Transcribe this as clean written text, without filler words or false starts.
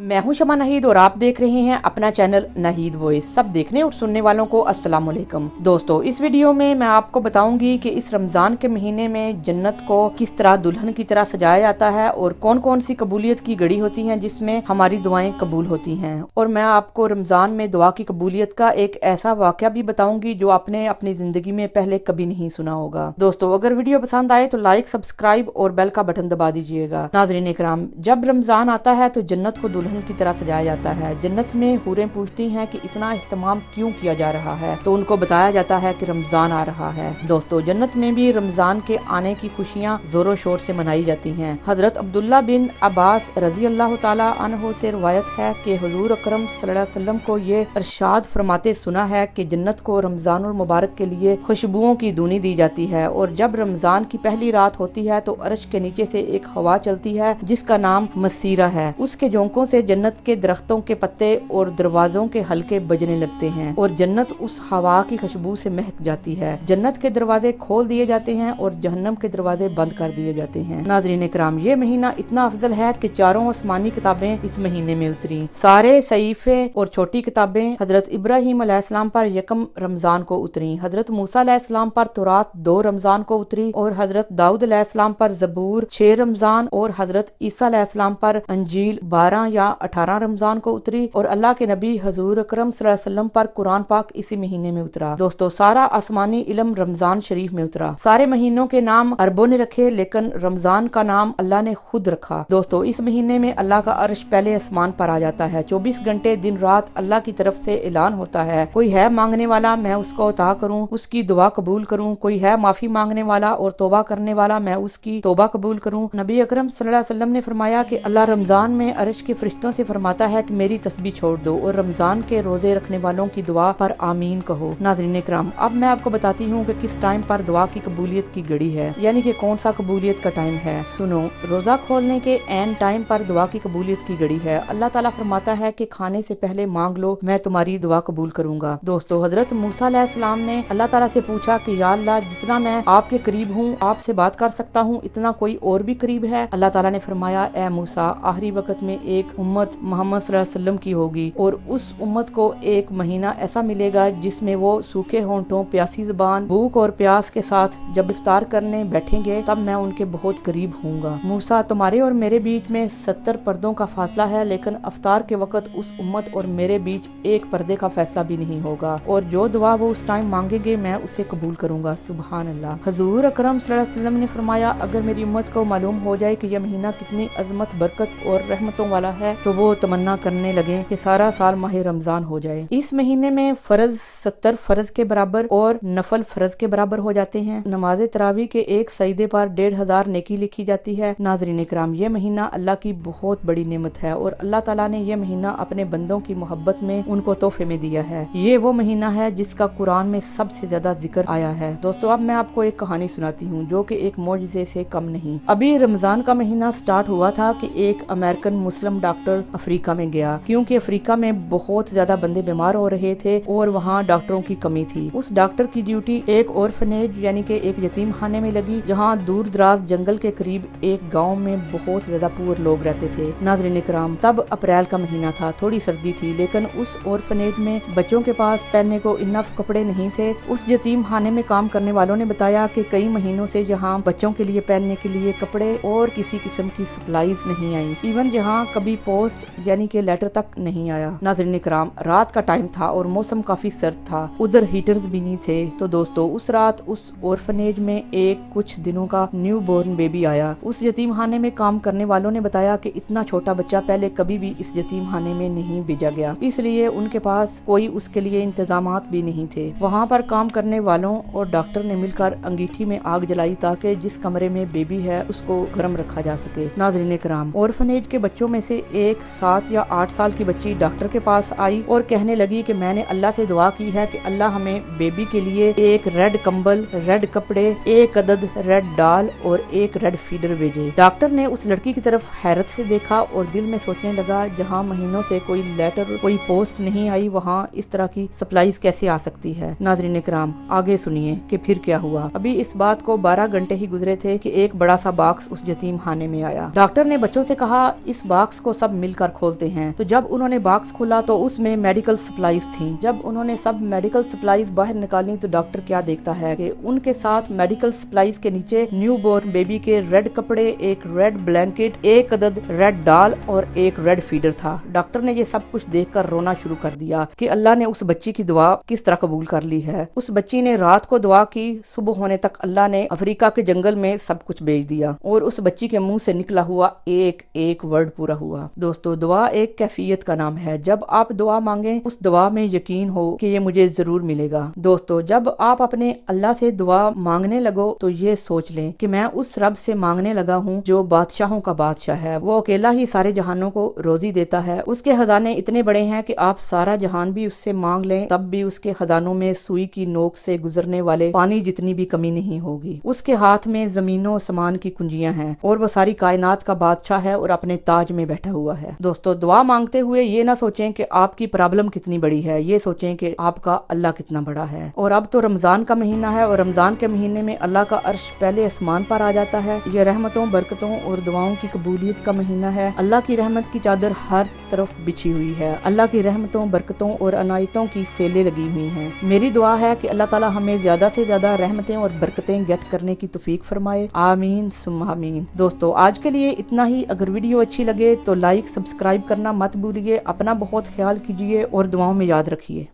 मैं हूं शमा नाहीद और आप देख रहे हैं अपना चैनल नाहीद वॉइस। सब देखने और सुनने वालों को अस्सलाम वालेकुम। दोस्तों, इस वीडियो में मैं आपको बताऊंगी कि इस रमजान के महीने में जन्नत को किस तरह दुल्हन की तरह सजाया जाता है और कौन कौन सी कबूलियत की घड़ी होती हैं जिसमें हमारी दुआएं कबूल होती हैं। और मैं आपको रमजान में दुआ की कबूलियत का एक ऐसा वाकया भी बताऊंगी जो आपने अपनी जिंदगी में पहले कभी नहीं सुना होगा। दोस्तों, अगर वीडियो पसंद आए तो लाइक, सब्सक्राइब और बेल का बटन दबा दीजिएगा। नाज़रीन इकराम, जब रमजान आता है तो जन्नत को दुल्हन की तरह सजाया जाता है। जन्नत में हूरें पूछती हैं कि इतना इह्तमाम क्यों किया जा रहा है, तो उनको बताया जाता है कि रमजान आ रहा है। दोस्तों, जन्नत में भी रमजान के आने की खुशियां जोरों शोर से मनाई जाती हैं। हजरत अब्दुल्ला बिन अब्बास रजी अल्लाह ताला अन्हु से रिवायत है कि हुजूर अकरम सल्लल्लाहु अलैहि वसल्लम को ये इरशाद फरमाते सुना है कि जन्नत को रमजानुल मुबारक के लिए खुशबुओं की दूनी दी जाती है और जब रमजान की पहली रात होती है तो अर्श के नीचे से एक हवा चलती है जिसका नाम मसीरा है। उसके झोंकों से जन्नत के दरख्तों के पत्ते और दरवाजों के हल्के बजने लगते हैं और जन्नत उस हवा की खुशबू से महक जाती है। जन्नत के दरवाजे खोल दिए जाते हैं और जहन्नम के दरवाजे बंद कर दिए जाते हैं। नाज़रीन इकराम, ये महीना इतना अफजल है कि चारों आसमानी किताबें इस महीने में उतरी। सारे सहीफे और छोटी किताबें हजरत इब्राहिम अलैहिस्सलाम पर यकम रमजान को उतरी, हजरत मूसा अलैहिस्सलाम पर तौरात 2 रमजान को उतरी और हजरत दाऊद अलैहिस्सलाम पर जबूर 6 रमजान और हजरत ईसा अलैहिस्सलाम पर अंजील 12 या 18 रमजान को उतरी और अल्लाह के नबी हजूर अकरम सल्लल्लाहु अलैहि वसल्लम पर कुरान पाक इसी महीने में उतरा। दोस्तों, सारा आसमानी इल्म रमजान शरीफ में उतरा। सारे महीनों के नाम अरबों ने रखे लेकिन रमजान का नाम अल्लाह ने खुद रखा। दोस्तों, इस महीने में अल्लाह का अर्श पहले आसमान पर आ जाता है। 24 घंटे दिन रात अल्लाह की तरफ से ऐलान होता है, कोई है मांगने वाला मैं उसको अता करूँ, उसकी दुआ कबूल करूँ। कोई है माफी मांगने वाला और तौबा करने वाला मैं उसकी तौबा कबूल करूँ। नबी अकरम सल्लल्लाहु अलैहि वसल्लम ने फरमाया कि अल्लाह रमजान में अर्श के फरिश्तों से फरमाता है कि मेरी तस्बीह छोड़ दो और रमजान के रोजे रखने वालों की दुआ पर आमीन कहो। नाज़रीन इकराम, अब मैं आपको बताती हूँ कि किस टाइम पर दुआ की कबूलियत की घड़ी है, यानी कि कौन सा कबूलियत का टाइम है। सुनो, रोजा खोलने के एन टाइम पर दुआ की कबूलियत की घड़ी है। अल्लाह ताला फरमाता है कि खाने से पहले मांग लो, मैं तुम्हारी दुआ कबूल करूंगा। दोस्तों, हजरत मूसा अलैहिस्सलाम ने अल्लाह ताला से पूछा कि या अल्लाह, जितना मैं आपके करीब हूँ, आपसे बात कर सकता हूँ, इतना कोई और भी करीब है? अल्लाह ताला ने फरमाया, ए मूसा, आखिरी वक्त में एक उम्मत मोहम्मद सल्लल्लाहु अलैहि वसल्लम की होगी और उस उम्मत को एक महीना ऐसा मिलेगा जिसमें वो सूखे होंठों, प्यासी जुबान, भूख और प्यास के साथ जब इफ्तार करने बैठेंगे तब मैं उनके बहुत करीब हूँगा। मूसा, तुम्हारे और मेरे बीच में 70 पर्दों का फासला है, लेकिन इफ्तार के वक्त उस उम्मत और मेरे बीच एक पर्दे का फैसला भी नहीं होगा और जो दुआ वो उस टाइम मांगेंगे मैं उसे कबूल करूंगा। सुभान अल्लाह। हुजूर अकरम सल्लल्लाहु अलैहि वसल्लम ने फरमाया, अगर मेरी उम्मत को मालूम हो जाए कि यह महीना कितनी अजमत, बरकत और रहमतों वाला है तो वो तमन्ना करने लगे कि सारा साल माह रमजान हो जाए। इस महीने में फर्ज 70 फर्ज के बराबर और नफल फर्ज के बराबर हो जाते हैं। नमाज तरावी के एक सजदे पर 1500 नेकी लिखी जाती है। नाज़रीन इकराम, ये महीना अल्लाह की बहुत बड़ी नेमत है और अल्लाह ताला ने यह महीना अपने बंदों की मोहब्बत में उनको तोहफे में दिया है। ये वो महीना है जिसका कुरान में सबसे ज्यादा जिक्र आया है। दोस्तों, अब मैं आपको एक कहानी सुनाती हूँ जो कि एक मौजज़े से कम नहीं। अभी रमजान का महीना स्टार्ट हुआ था कि एक अमेरिकन मुस्लिम डॉक्टर अफ्रीका में गया, क्योंकि अफ्रीका में बहुत ज्यादा बंदे बीमार हो रहे थे और वहाँ डॉक्टरों की कमी थी। उस डॉक्टर की ड्यूटी एक ऑर्फनेज यानी कि एक यतीम खाने में लगी, जहाँ दूर दराज जंगल के करीब एक गांव में बहुत ज्यादा पुअर लोग रहते थे। नाज़रीन इकराम, तब अप्रैल का महीना था, थोड़ी सर्दी थी, लेकिन उस ऑर्फनेज में बच्चों के पास पहनने को इनफ कपड़े नहीं थे। उस यतीम खाने में काम करने वालों ने बताया कि कई महीनों से यहाँ बच्चों के लिए पहनने के लिए कपड़े और किसी किस्म की सप्लाईज नहीं आई। इवन जहाँ कभी پوسٹ یعنی کہ لیٹر تک نہیں آیا۔ ناظرین کرام، رات کا ٹائم تھا اور موسم کافی سرد تھا، ادھر ہیٹرز بھی نہیں تھے۔ تو دوستو اس رات اس اورفنیج میں ایک کچھ دنوں کا نیو بورن بیبی آیا۔ اس یتیم خانے میں کام کرنے والوں نے بتایا کہ اتنا چھوٹا بچہ پہلے کبھی بھی اس یتیم خانے میں نہیں بھیجا گیا، اس لیے ان کے پاس کوئی اس کے لیے انتظامات بھی نہیں تھے۔ وہاں پر کام کرنے والوں اور ڈاکٹر نے مل کر انگیٹھی میں آگ جلائی تاکہ جس کمرے میں بیبی ہے اس کو گرم رکھا جا سکے۔ ناظرین کرام، اورفنیج کے بچوں میں سے ایک 7 یا 8 سال کی بچی ڈاکٹر کے پاس آئی اور کہنے لگی کہ میں نے اللہ سے دعا کی ہے کہ اللہ ہمیں بیبی کے لیے ایک ریڈ کمبل، ریڈ کپڑے، ایک عدد ریڈ ڈال اور ایک ریڈ فیڈر بھیجے۔ ڈاکٹر نے اس لڑکی کی طرف حیرت سے دیکھا اور دل میں سوچنے لگا جہاں مہینوں سے کوئی لیٹر، کوئی پوسٹ نہیں آئی، وہاں اس طرح کی سپلائیز کیسے آ سکتی ہے۔ ناظرین کرام، آگے سنیے کہ پھر کیا ہوا۔ ابھی اس بات کو 12 گھنٹے ہی گزرے تھے کہ ایک بڑا سا باکس اس یتیم خانے میں آیا۔ ڈاکٹر نے بچوں سے کہا اس باکس کو سب مل کر کھولتے ہیں۔ تو جب انہوں نے باکس کھولا تو اس میں میڈیکل سپلائیز تھیں۔ جب انہوں نے سب میڈیکل سپلائیز باہر نکالی تو ڈاکٹر کیا دیکھتا ہے کہ ان کے ساتھ میڈیکل سپلائیز کے نیچے نیو بورن بیبی کے ریڈ کپڑے، ایک ریڈ بلینکٹ، ایک عدد ریڈ ڈال اور ایک ریڈ فیڈر تھا۔ ڈاکٹر نے یہ سب کچھ دیکھ کر رونا شروع کر دیا کہ اللہ نے اس بچی کی دعا کس طرح قبول کر لی ہے۔ اس بچی نے رات کو دعا کی، صبح ہونے تک اللہ نے افریقہ کے جنگل میں سب کچھ بھیج دیا اور اس بچی کے منہ سے نکلا ہوا ایک ایک ورڈ پورا ہوا۔ دوستو، دعا ایک کیفیت کا نام ہے۔ جب آپ دعا مانگیں اس دعا میں یقین ہو کہ یہ مجھے ضرور ملے گا۔ دوستو، جب آپ اپنے اللہ سے دعا مانگنے لگو تو یہ سوچ لیں کہ میں اس رب سے مانگنے لگا ہوں جو بادشاہوں کا بادشاہ ہے۔ وہ اکیلا ہی سارے جہانوں کو روزی دیتا ہے۔ اس کے خزانے اتنے بڑے ہیں کہ آپ سارا جہان بھی اس سے مانگ لیں تب بھی اس کے خزانوں میں سوئی کی نوک سے گزرنے والے پانی جتنی بھی کمی نہیں ہوگی۔ اس کے ہاتھ میں زمینوں سمان کی کنجیاں ہیں اور وہ ساری کائنات کا بادشاہ ہے اور اپنے تاج میں بیٹھا ہوا ہے۔ دوستو، دعا مانگتے ہوئے یہ نہ سوچیں کہ آپ کی پرابلم کتنی بڑی ہے، یہ سوچیں کہ آپ کا اللہ کتنا بڑا ہے۔ اور اب تو رمضان کا مہینہ ہے اور رمضان کے مہینے میں اللہ کا عرش پہلے آسمان پر آ جاتا ہے۔ یہ رحمتوں، برکتوں اور دعاؤں کی قبولیت کا مہینہ ہے۔ اللہ کی رحمت کی چادر ہر طرف بچھی ہوئی ہے۔ اللہ کی رحمتوں، برکتوں اور عنایتوں کی سیلیں لگی ہوئی ہیں۔ میری دعا ہے کہ اللہ تعالی ہمیں زیادہ سے زیادہ رحمتیں اور برکتیں گیٹ کرنے کی توفیق فرمائے، آمین ثم آمین۔ دوستو، آج کے لیے اتنا ہی۔ اگر ویڈیو اچھی لگے تو لائک، سبسکرائب کرنا مت بھولیے۔ اپنا بہت خیال کیجیے اور دعاؤں میں یاد رکھیے۔